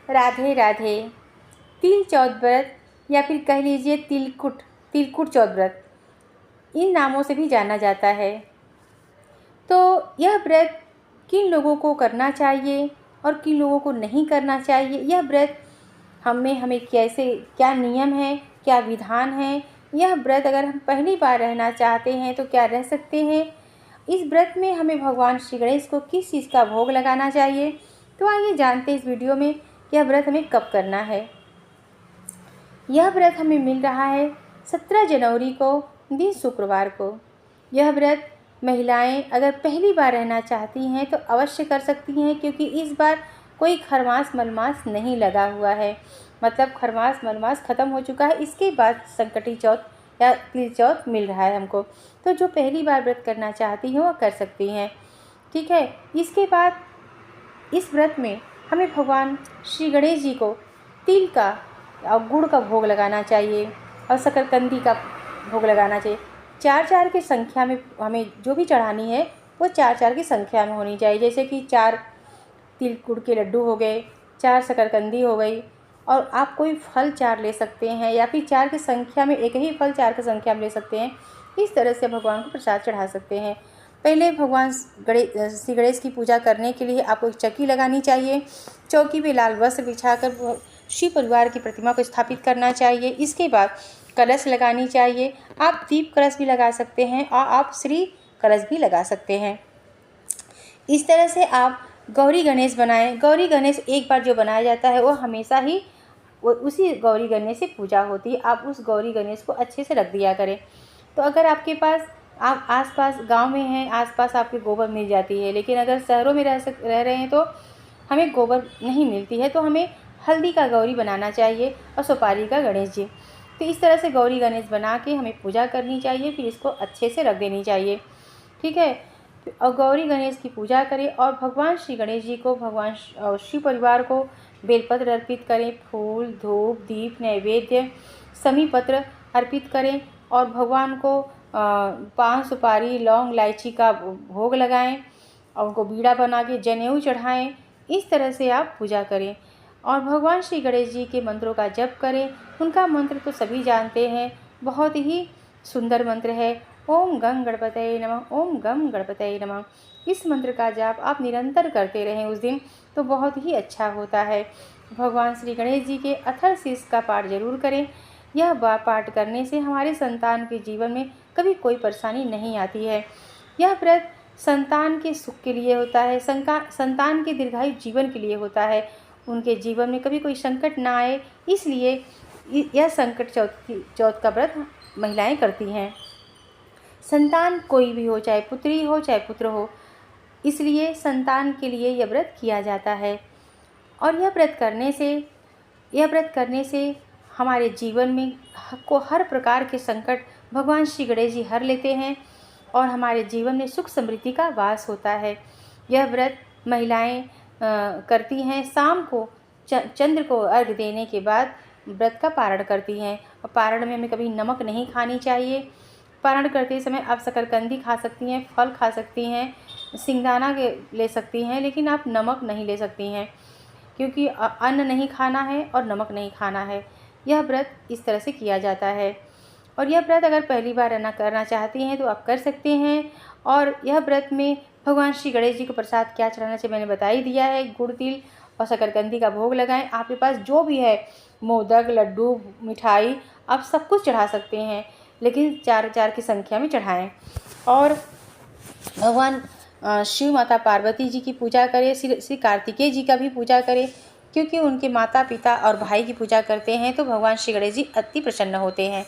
राधे राधे। तिल चौथ व्रत या फिर कह लीजिए तिलकुट चौथ व्रत, इन नामों से भी जाना जाता है। तो यह व्रत किन लोगों को करना चाहिए और किन लोगों को नहीं करना चाहिए, यह व्रत हमें क्या नियम है, क्या विधान है, यह व्रत अगर हम पहली बार रहना चाहते हैं तो क्या रह सकते हैं, इस व्रत में हमें भगवान श्री गणेश को किस चीज़ का भोग लगाना चाहिए। तो आइए जानते हैं इस वीडियो में कि यह व्रत हमें कब करना है। यह व्रत हमें मिल रहा है 17 जनवरी को, दिन शुक्रवार को। यह व्रत महिलाएं अगर पहली बार रहना चाहती हैं तो अवश्य कर सकती हैं, क्योंकि इस बार कोई खरमास मलमास नहीं लगा हुआ है, मतलब खरमास मलमास ख़त्म हो चुका है। इसके बाद संकटी चौथ या तिल चौथ मिल रहा है हमको। तो जो पहली बार व्रत करना चाहती हैं वह कर सकती हैं, ठीक है। इसके बाद इस व्रत में हमें भगवान श्री गणेश जी को तिल का और गुड़ का भोग लगाना चाहिए और शकरकंदी का भोग लगाना चाहिए। 4-4 की संख्या में हमें जो भी चढ़ानी है वो 4-4 की संख्या में होनी चाहिए। जैसे कि 4 तिल गुड़ के लड्डू हो गए, 4 शकरकंदी हो गई, और आप कोई फल 4 ले सकते हैं या फिर 4 की संख्या में एक ही फल 4 की संख्या में ले सकते हैं। इस तरह से भगवान को प्रसाद चढ़ा सकते हैं। पहले भगवान श्री गणेश की पूजा करने के लिए आपको एक चौकी लगानी चाहिए। चौकी पे लाल वस्त्र बिछाकर शिव परिवार की प्रतिमा को स्थापित करना चाहिए। इसके बाद कलश लगानी चाहिए। आप दीप कलश भी लगा सकते हैं और आप श्री कलश भी लगा सकते हैं। इस तरह से आप गौरी गणेश बनाएं। गौरी गणेश एक बार जो बनाया जाता है वो हमेशा ही उसी गौरी गणेश से पूजा होती है। आप उस गौरी गणेश को अच्छे से रख दिया करें। तो अगर आपके पास आप आसपास गांव में हैं, आसपास आपके गोबर मिल जाती है, लेकिन अगर शहरों में रह रहे हैं तो हमें गोबर नहीं मिलती है, तो हमें हल्दी का गौरी बनाना चाहिए और सुपारी का गणेश जी। तो इस तरह से गौरी गणेश बना के हमें पूजा करनी चाहिए, फिर इसको अच्छे से रख देनी चाहिए, ठीक है। और गौरी गणेश की पूजा करें और भगवान श्री गणेश जी को, भगवान शिव परिवार को बेलपत्र अर्पित करें, फूल धूप दीप नैवेद्य समी पत्र अर्पित करें और भगवान को पान सुपारी लौंग इलायची का भोग लगाएं और उनको बीड़ा बना के जनेऊ चढ़ाएं। इस तरह से आप पूजा करें और भगवान श्री गणेश जी के मंत्रों का जप करें। उनका मंत्र तो सभी जानते हैं, बहुत ही सुंदर मंत्र है, ओम गं गणपतये नमः, ओम गं गणपतये नमः। इस मंत्र का जाप आप निरंतर करते रहें उस दिन, तो बहुत ही अच्छा होता है। भगवान श्री गणेश जी के अथर्व शीर्ष का पाठ जरूर करें। यह पाठ करने से हमारे संतान के जीवन में कभी कोई परेशानी नहीं आती है। यह व्रत संतान के सुख के लिए होता है, संतान के दीर्घायु जीवन के लिए होता है, उनके जीवन में कभी कोई संकट ना आए, इसलिए यह संकट चौथ का व्रत महिलाएं करती हैं। संतान कोई भी हो, चाहे पुत्री हो चाहे पुत्र हो, इसलिए संतान के लिए यह व्रत किया जाता है। और यह व्रत करने से हमारे जीवन में को हर प्रकार के संकट भगवान श्री गणेश जी हर लेते हैं और हमारे जीवन में सुख समृद्धि का वास होता है। यह व्रत महिलाएं करती हैं। शाम को चंद्र को अर्घ्य देने के बाद व्रत का पारण करती हैं और पारण में हमें कभी नमक नहीं खानी चाहिए। पारण करते समय आप शकरकंदी खा सकती हैं, फल खा सकती हैं, सिंगदाना ले सकती हैं, लेकिन आप नमक नहीं ले सकती हैं, क्योंकि अन्न नहीं खाना है और नमक नहीं खाना है। यह व्रत इस तरह से किया जाता है और यह व्रत अगर पहली बार करना चाहती हैं तो आप कर सकते हैं। और यह व्रत में भगवान श्री गणेश जी को प्रसाद क्या चढ़ाना चाहिए मैंने बता ही दिया है। गुड़ तिल और शकरकंदी का भोग लगाएं। आपके पास जो भी है, मोदक लड्डू मिठाई, आप सब कुछ चढ़ा सकते हैं, लेकिन 4-4 की संख्या में चढ़ाएं। और भगवान शिव माता पार्वती जी की पूजा करें, श्री कार्तिकेय जी का भी पूजा करें, क्योंकि उनके माता पिता और भाई की पूजा करते हैं तो भगवान श्री गणेश जी अति प्रसन्न होते हैं,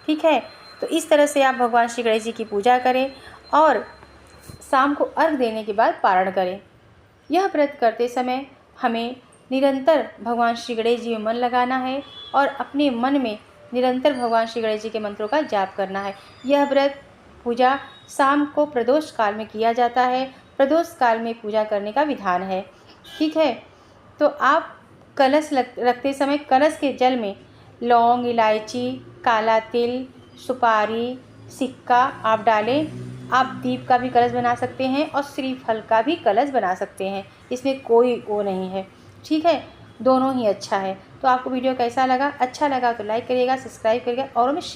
ठीक है। तो इस तरह से आप भगवान श्री गणेश जी की पूजा करें और शाम को अर्घ देने के बाद पारण करें। यह व्रत करते समय हमें निरंतर भगवान श्री गणेश जी में मन लगाना है और अपने मन में निरंतर भगवान श्री गणेश जी के मंत्रों का जाप करना है। यह व्रत पूजा शाम को प्रदोष काल में किया जाता है। प्रदोष काल में पूजा करने का विधान है, ठीक है। तो आप कलश रखते समय कलश के जल में लौंग इलायची काला तिल सुपारी सिक्का आप डालें। आप दीप का भी कलश बना सकते हैं और श्रीफल का भी कलश बना सकते हैं, इसमें कोई वो नहीं है, ठीक है। दोनों ही अच्छा है। तो आपको वीडियो कैसा लगा? अच्छा लगा तो लाइक करिएगा, सब्सक्राइब करिएगा और हमें शेयर